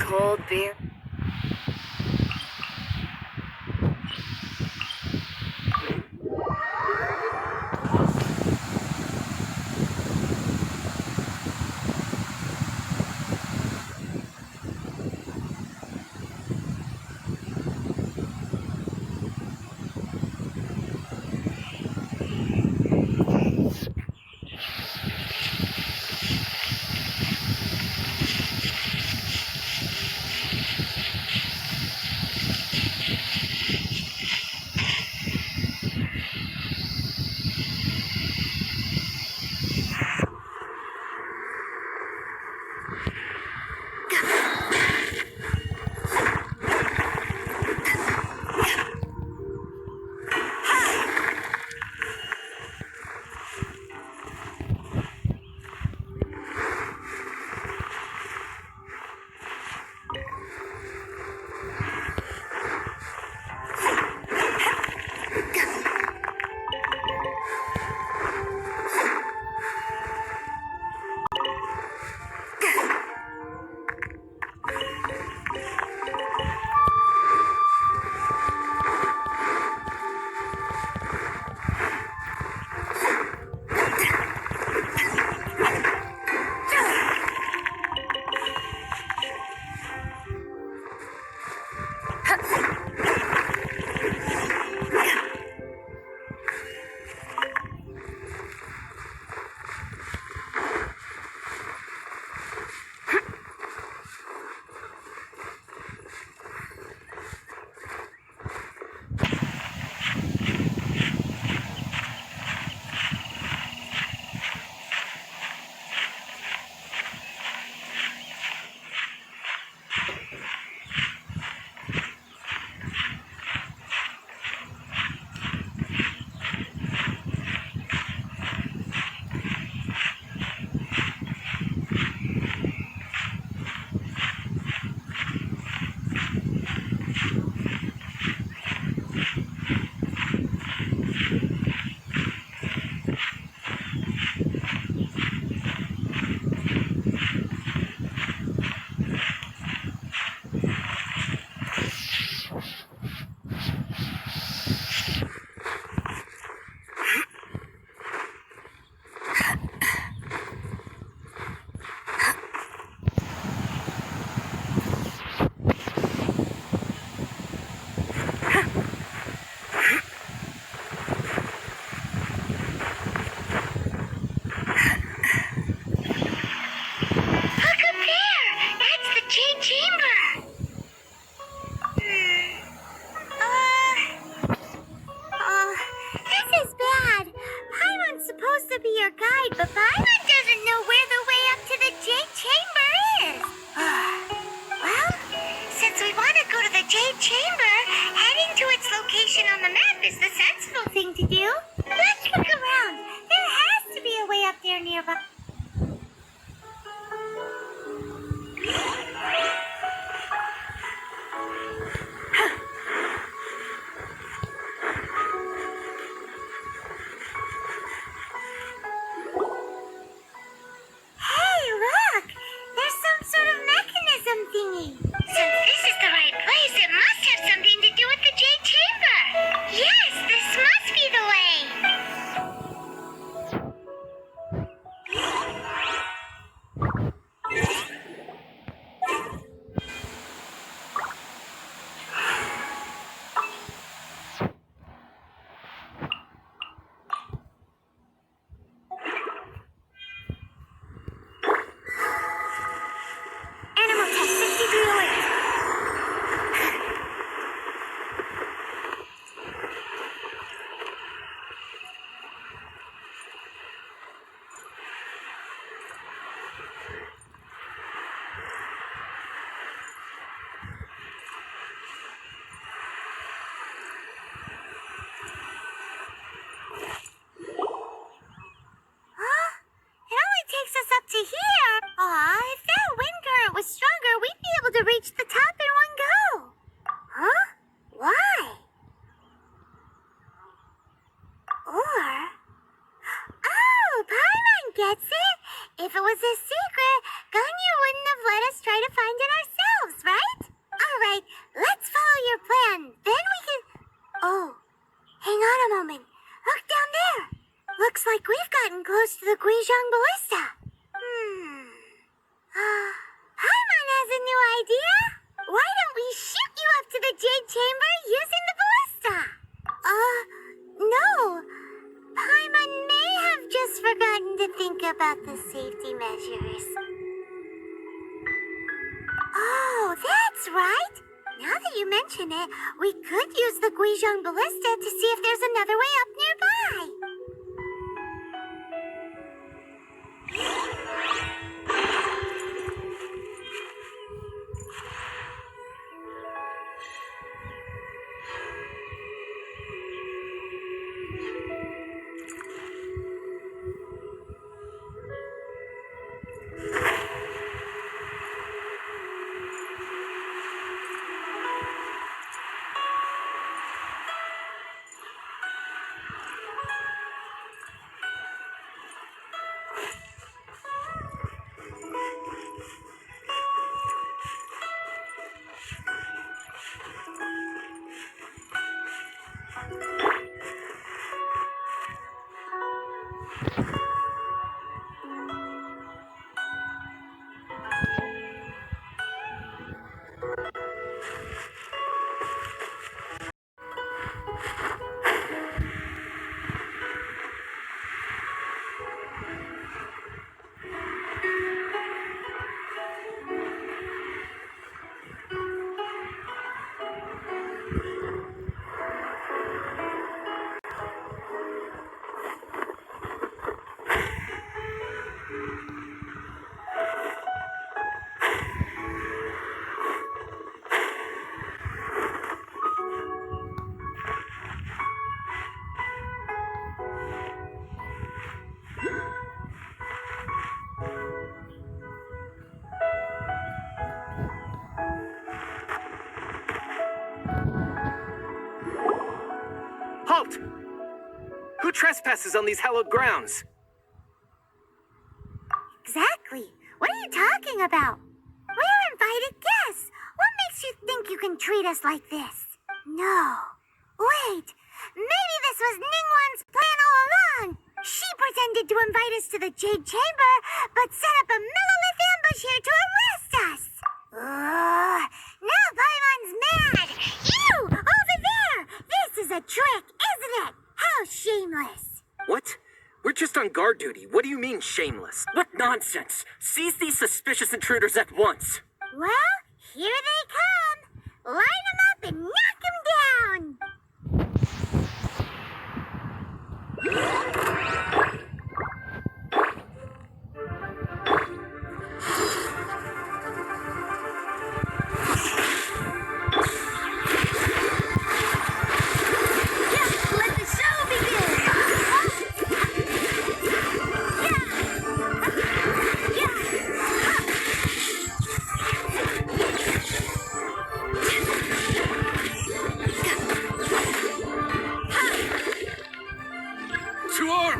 Cold beer. If it was a secret, Ganyu wouldn't have let us try to find it ourselves, right? Alright, let's follow your plan. Then we can... Oh, hang on a moment. Look down there. Looks like we've gotten close to the Guizhong Ballista. Paimon has a new idea. Why don't we shoot you up to the Jade Chamber using the ballista? No. Paimon may have just forgotten to think about the safety measures. Oh, that's right. Now that you mention it, we could use the Guizhong Ballista to see if there's another way up nearby. Halt! Who trespasses on these hallowed grounds? Exactly. What are you talking about? We're invited guests. What makes you think you can treat us like this? No. Wait. Maybe this was Ninghuang's plan all along. She pretended to invite us to the Jade Chamber, but set up a millilith ambush here to arrest us. Now Paimon's mad. You! Over there! This is a trick, isn't it? How shameless. What? We're just on guard duty. What do you mean, shameless? What nonsense! Seize these suspicious intruders at once! Well, here they come. Line them up and knock them down. To arms!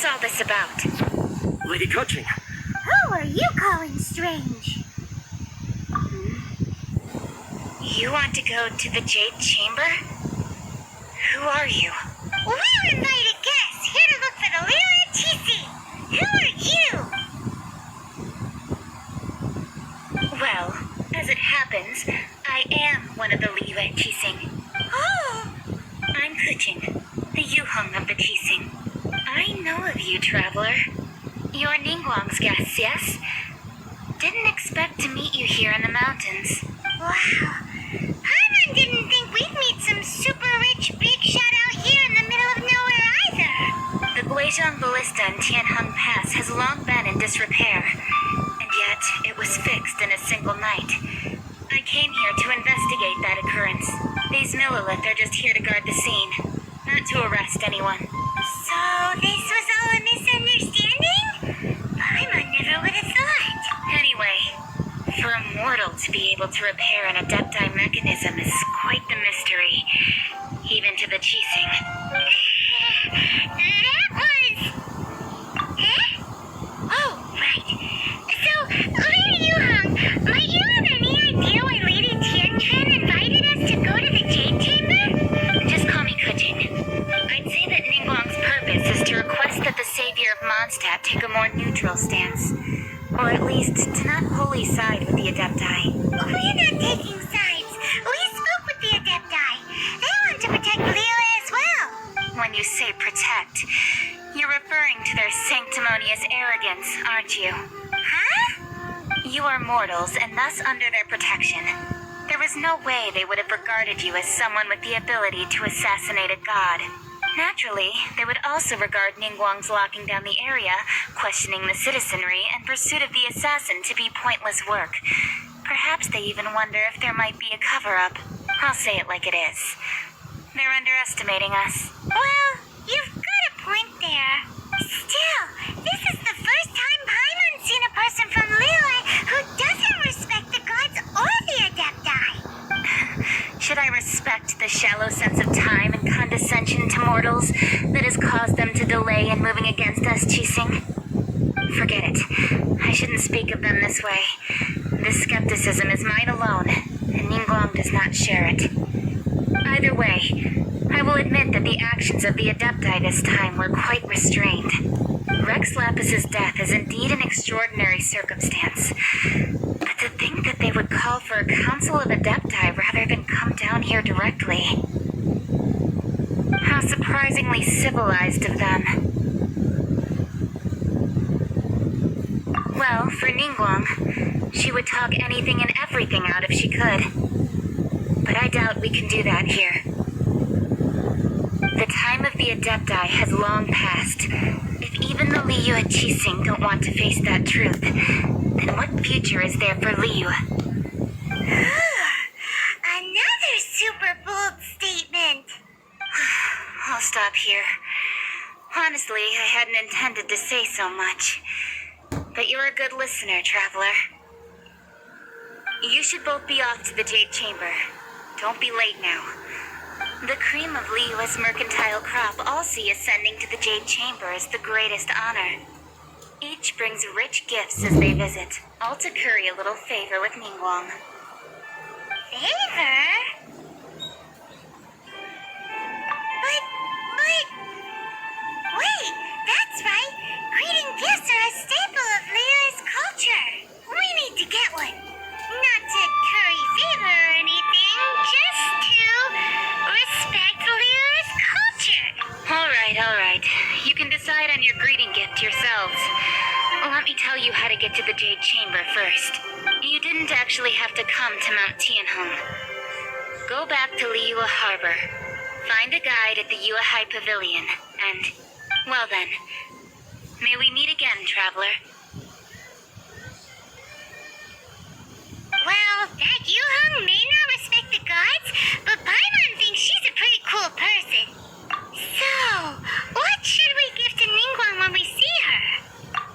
What's all this about? Lady Coaching. Who are you calling strange? You want to go to the Jade Chamber? Who are you? We're invited guests here to look for the Lila Chisi. Who are you? Well, as it happens, I am one of the Liyue Qixing. Oh, I'm Kuching, the Yuheng of the Qixing. I know of you, traveler. You're Ninghuang's guests, yes? Didn't expect to meet you here in the mountains. wow. Paimon didn't think we'd meet some super rich big shot out here in the middle of nowhere either. The Guizhong Ballista in Tianheng Pass has long been in disrepair, and yet it was fixed in a single night. I came here to investigate that occurrence. These Millilith are just here to guard the scene, not to arrest anyone. So this was all a misunderstanding? Paimon never would have thought. Anyway, for a mortal to be able to repair an Adepti mechanism is quite the mystery, even to the Qixing. That was... Huh? Oh, right. So, Lady Yuheng, might you have any idea why Lady Tianchen invited us to go to the Jade Chamber? Just call me Kuching. I'd say that Ningguang's purpose is to request that the savior of Mondstadt take a more neutral stance. Or at least to not wholly side with the Adepti. We're not taking sides. We spoke with the Adepti. They want to protect Lila as well. When you say protect, you're referring to their sanctimonious arrogance, aren't you? Huh? You are mortals and thus under their protection. There was no way they would have regarded you as someone with the ability to assassinate a god. Naturally, they would also regard Ningguang's locking down the area, questioning the citizenry, and pursuit of the assassin to be pointless work. Perhaps they even wonder if there might be a cover-up. I'll say it like it is. They're underestimating us. Well, you've got a point there. Still, this is the first time Paimon's seen a person from Lila who doesn't respect the gods or the Adepti. Should I respect the shallow sense of time and condescension to mortals that has caused them to delay in moving against us, Qixing? Forget it. I shouldn't speak of them this way. This skepticism is mine alone, and Ningguang does not share it. Either way, I will admit that the actions of the Adepti this time were quite restrained. Rex Lapis's death is indeed an extraordinary circumstance. But to think that they would call for a council of Adepti rather than come down here directly. How surprisingly civilized of them. Well, for Ningguang, she would talk anything and everything out if she could. But I doubt we can do that here. The time of the Adepti has long passed. If even the Liyue Qixing don't want to face that truth, then what future is there for Liyue? Another super bold statement. I'll stop here. Honestly, I hadn't intended to say so much. But you're a good listener, traveler. You should both be off to the Jade Chamber. Don't be late now. The cream of Liyue's mercantile crop all see ascending to the Jade Chamber as the greatest honor. Each brings rich gifts as they visit, all to curry a little favor with Ningguang. Favor? But... Wait, that's right. Greeting gifts are a staple of Lila's culture. We need to get one. Not to curry favor or anything, just to respect Lila's culture. All right. You can decide on your greeting gift yourselves. Let me tell you how to get to the Jade Chamber first. You didn't actually have to come to Mount Tianheng. Go back to Liyue Harbor. Find a guide at the Yuehai Pavilion, and, well then, may we meet again, traveler. Well, that Yuheng may not respect the gods, but Paimon thinks she's a pretty cool person. So, what should we give to Ningguang when we see her?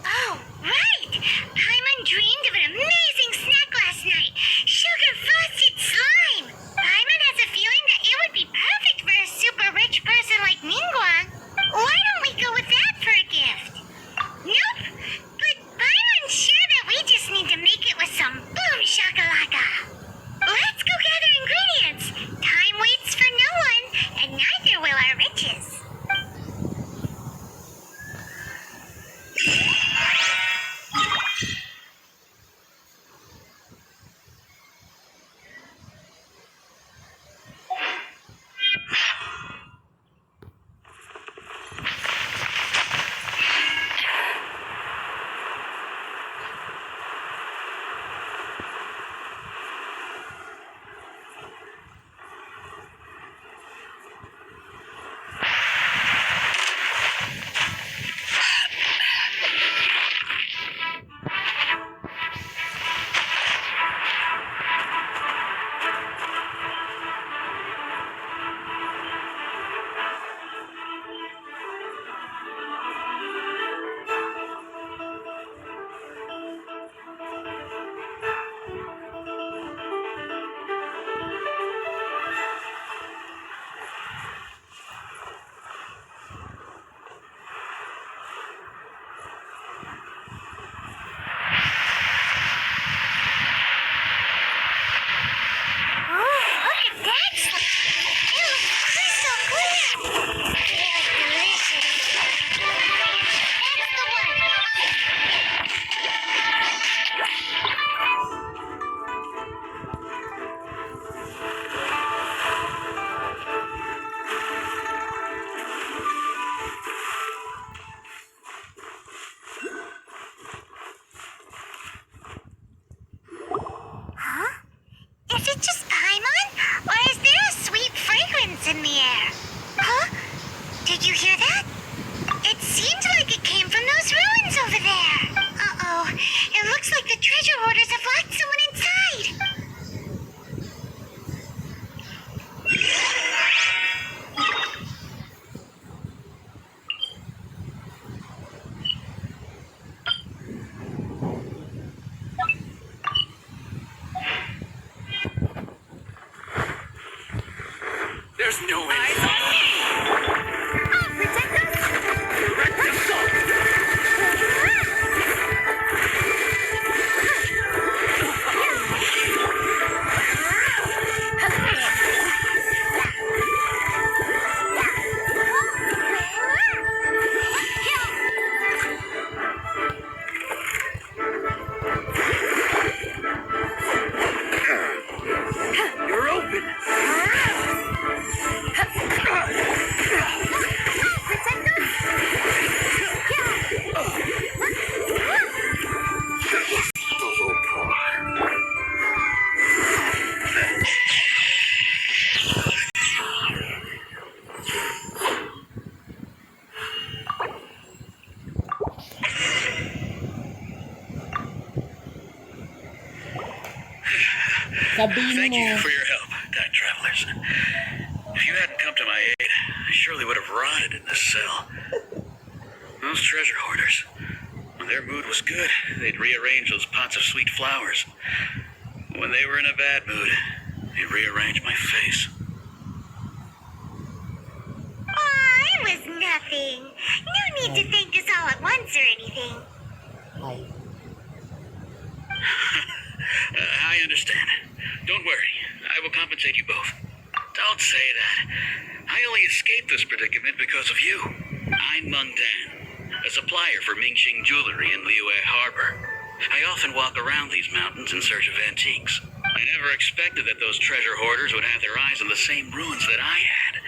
Oh, right! Paimon dreamed of an amazing snack last night. Sugar-frosted slime! Paimon has a feeling that it would be perfect for a super rich person like Ningguang. Why don't we go with that for a gift? It was crystal clear. Really delicious. That's the one. Huh? Is it just Paimon? Or is there a sweet fragrance in the air? Huh? Did you hear that? It seemed like it came from those ruins over there. Uh-oh. It looks like the treasure hoarders have locked someone inside. There's no way. Oh, protect us! Direct assault! You're open! Sabihin Thank mo. you for your help, kind travelers. If you hadn't come to my aid, I surely would have rotted in this cell. Those treasure hoarders, when their mood was good, they'd rearrange those pots of sweet flowers. When they were in a bad mood, they'd rearrange my face. Aw, it was nothing. No need to thank us all at once or anything. Ay. I understand. Don't worry. I will compensate you both. Don't say that. I only escaped this predicament because of you. I'm Meng Dan, a supplier for Mingxing Jewelry in Liyue Harbor. I often walk around these mountains in search of antiques. I never expected that those treasure hoarders would have their eyes on the same ruins that I had.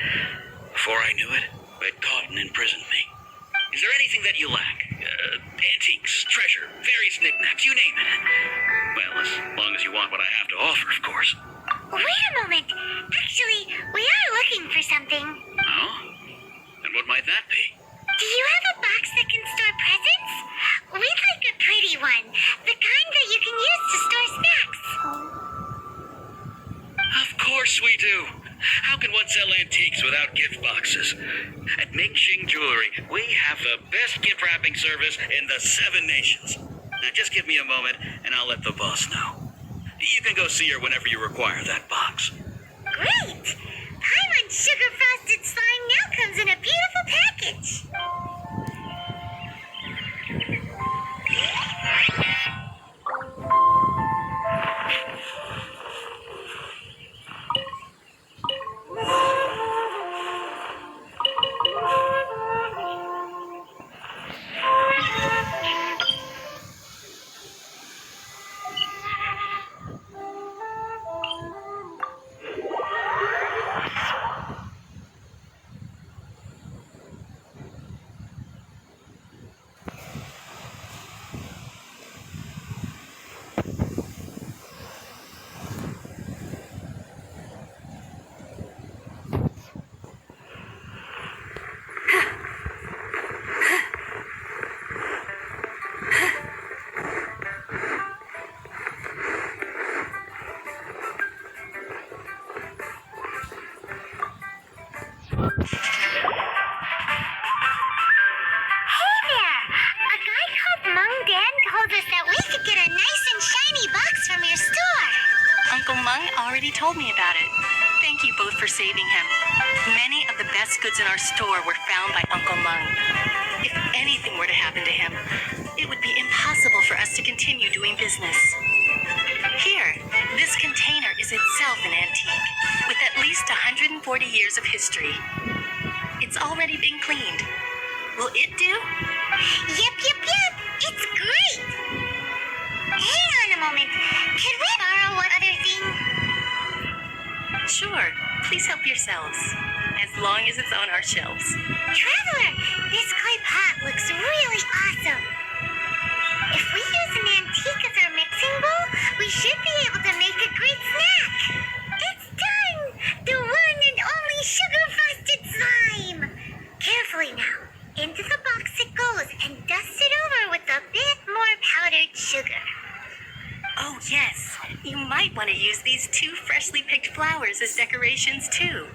Before I knew it, they'd caught and imprisoned me. Is there anything that you lack? Antiques, treasure, various knickknacks, you name it. Well, as long as you want what I have to offer, of course. Wait a moment. Actually, we are looking for something. Oh? And what might that be? Do you have a box that can store presents? We'd like a pretty one. The kind that you can use to store snacks. Of course we do. How can one sell antiques without gift boxes? At Mingxing Jewelry, we have the best gift wrapping service in the 7 nations. Now just give me a moment and I'll let the boss know. You can go see her whenever you require that box. Great! Paimon's sugar frosted slime now comes in a beautiful package. already told me about it. Thank you both for saving him. Many of the best goods in our store were found by Uncle Meng. If anything were to happen to him, it would be impossible for us to continue doing business. Here, this container is is itself an antique, with at least 140 years of history. It's already been cleaned. Will it do? Yep. It's great. Hang on a moment. Could we borrow one other thing? Sure, please help yourselves, as long as it's on our shelves. Traveler, this clay pot looks really awesome. If we use an antique as our mixing bowl, we should be able to make a great snack. It's done! The one and only sugar-frosted slime! Carefully now. Into the box it goes and dust it over with a bit more powdered sugar. Oh yes, you might want to use these 2 freshly picked flowers as decorations too.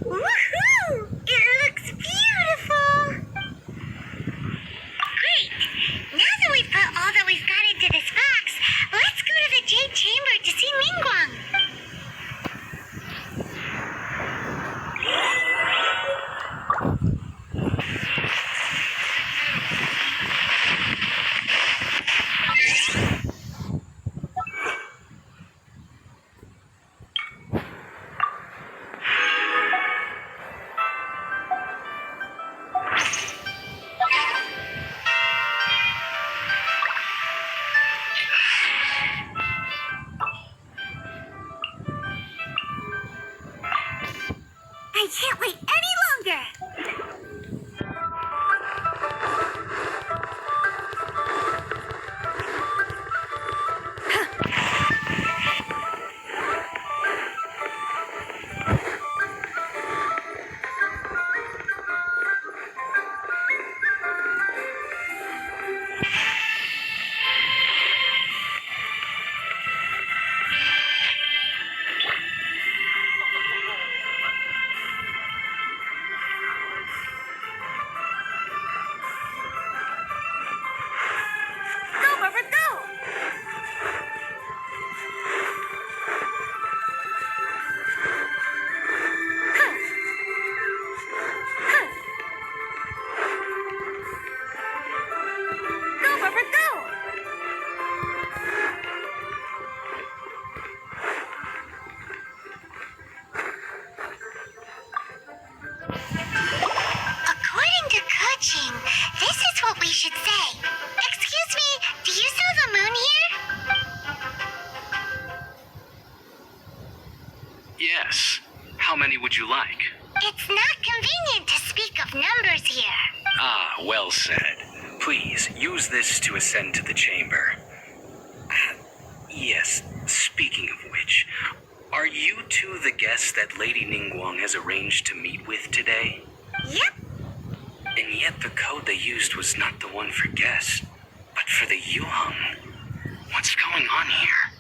Woohoo! It looks beautiful! Great! Now that we've put all that we've got into this box, let's go to the Jade Chamber to see Ninghuang. I can't wait any longer! According to coaching, this is what we should say. Excuse me, do you saw the moon here? Yes. How many would you like? It's not convenient to speak of numbers here. Ah, well said. Please, use this to ascend to the chamber. Yes, speaking of which, are you two the guests that Lady Ninghuang has arranged to meet with today? Yep. And yet the code they used was not the one for guests, but for the Yuheng. What's going on here?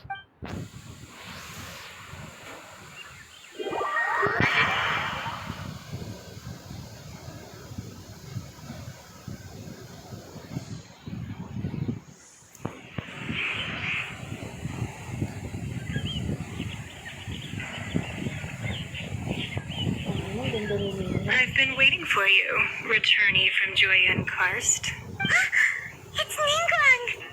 I've been waiting for you, returnee from Joyen Karst. It's Ninghuang!